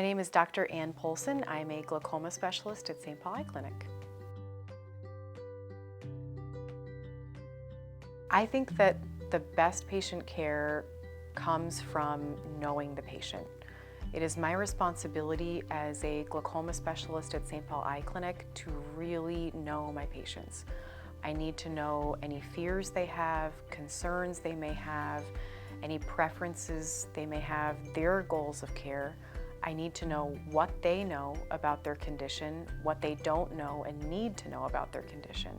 My name is Dr. Ann Poulsen. I'm a glaucoma specialist at St. Paul Eye Clinic. I think that the best patient care comes from knowing the patient. It is my responsibility as a glaucoma specialist at St. Paul Eye Clinic to really know my patients. I need to know any fears they have, concerns they may have, any preferences they may have, their goals of care. I need to know what they know about their condition, what they don't know and need to know about their condition.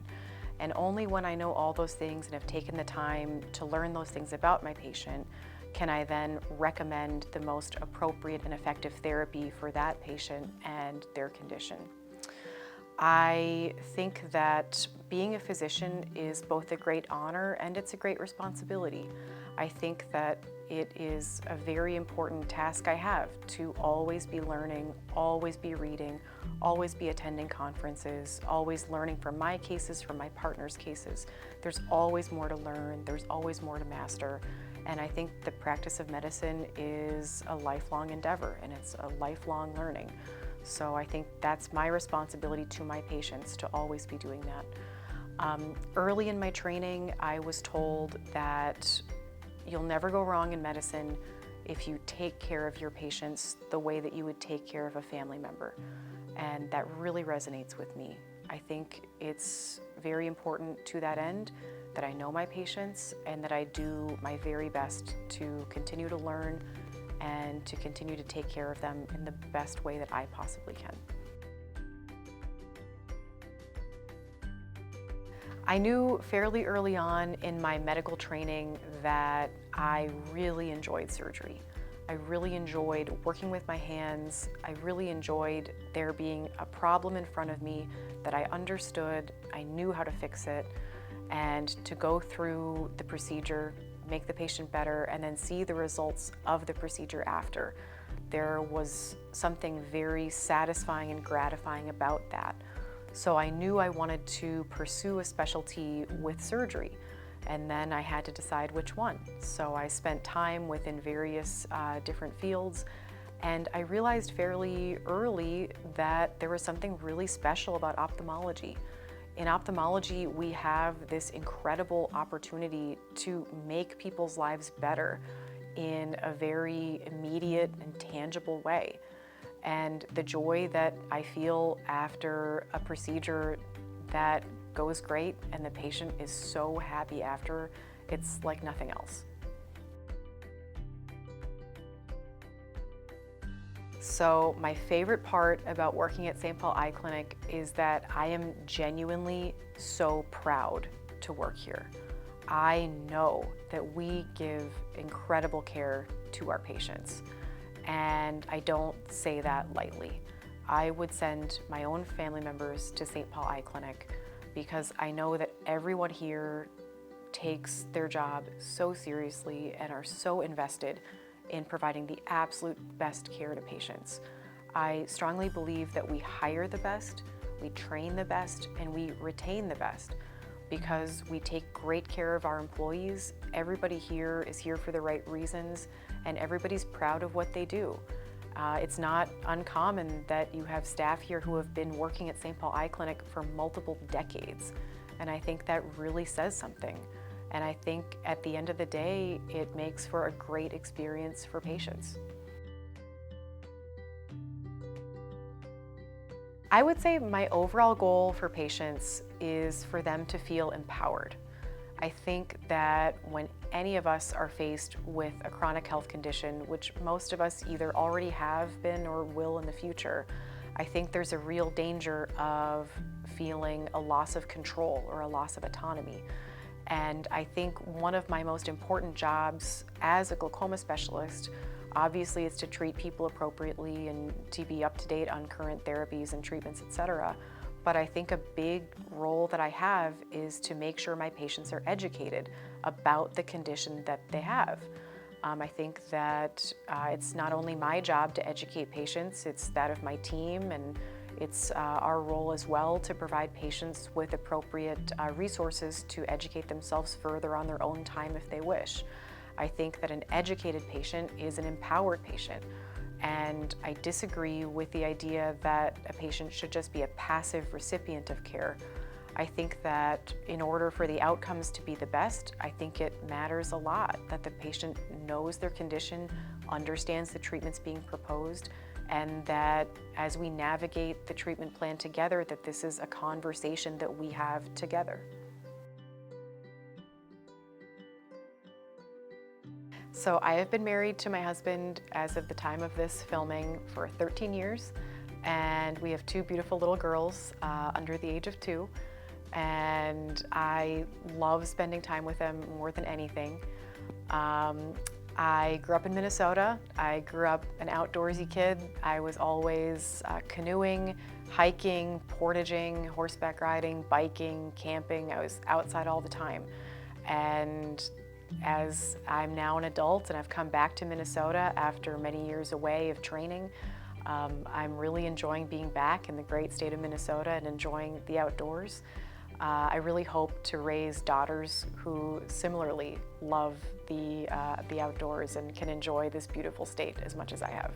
And only when I know all those things and have taken the time to learn those things about my patient can I then recommend the most appropriate and effective therapy for that patient and their condition. I think that being a physician is both a great honor and it's a great responsibility. I think that it is a very important task I have to always be learning, always be reading, always be attending conferences, always learning from my cases, from my partner's cases. There's always more to learn, there's always more to master. And I think the practice of medicine is a lifelong endeavor and it's a lifelong learning. So I think that's my responsibility to my patients, to always be doing that. Early in my training, I was told that you'll never go wrong in medicine if you take care of your patients the way that you would take care of a family member. And that really resonates with me. I think it's very important to that end that I know my patients and that I do my very best to continue to learn and to continue to take care of them in the best way that I possibly can. I knew fairly early on in my medical training that I really enjoyed surgery. I really enjoyed working with my hands. I really enjoyed there being a problem in front of me that I understood, I knew how to fix it, and to go through the procedure, make the patient better, and then see the results of the procedure after. There was something very satisfying and gratifying about that. So I knew I wanted to pursue a specialty with surgery, and then I had to decide which one. So I spent time within various different fields, and I realized fairly early that there was something really special about ophthalmology. In ophthalmology, we have this incredible opportunity to make people's lives better in a very immediate and tangible way. And the joy that I feel after a procedure that goes great and the patient is so happy after, it's like nothing else. So my favorite part about working at St. Paul Eye Clinic is that I am genuinely so proud to work here. I know that we give incredible care to our patients, and I don't say that lightly. I would send my own family members to St. Paul Eye Clinic because I know that everyone here takes their job so seriously and are so invested in providing the absolute best care to patients. I strongly believe that we hire the best, we train the best, and we retain the best because we take great care of our employees. Everybody here is here for the right reasons, and everybody's proud of what they do. It's not uncommon that you have staff here who have been working at St. Paul Eye Clinic for multiple decades, and I think that really says something. And I think at the end of the day, it makes for a great experience for patients. I would say my overall goal for patients is for them to feel empowered. I think that when any of us are faced with a chronic health condition, which most of us either already have been or will in the future, I think there's a real danger of feeling a loss of control or a loss of autonomy. And I think one of my most important jobs as a glaucoma specialist, obviously, is to treat people appropriately and to be up to date on current therapies and treatments, etc. But I think a big role that I have is to make sure my patients are educated about the condition that they have. I think that it's not only my job to educate patients, it's that of my team, and it's our role as well to provide patients with appropriate resources to educate themselves further on their own time if they wish. I think that an educated patient is an empowered patient, And I disagree with the idea that a patient should just be a passive recipient of care. I think that in order for the outcomes to be the best, I think it matters a lot that the patient knows their condition, understands the treatments being proposed, and that as we navigate the treatment plan together, that this is a conversation that we have together. So I have been married to my husband as of the time of this filming for 13 years, and we have two beautiful little girls under the age of 2, and I love spending time with them more than anything. I grew up in Minnesota. I grew up an outdoorsy kid. I was always canoeing, hiking, portaging, horseback riding, biking, camping. I was outside all the time. And as I'm now an adult and I've come back to Minnesota after many years away of training, I'm really enjoying being back in the great state of Minnesota and enjoying the outdoors. I really hope to raise daughters who similarly love the outdoors and can enjoy this beautiful state as much as I have.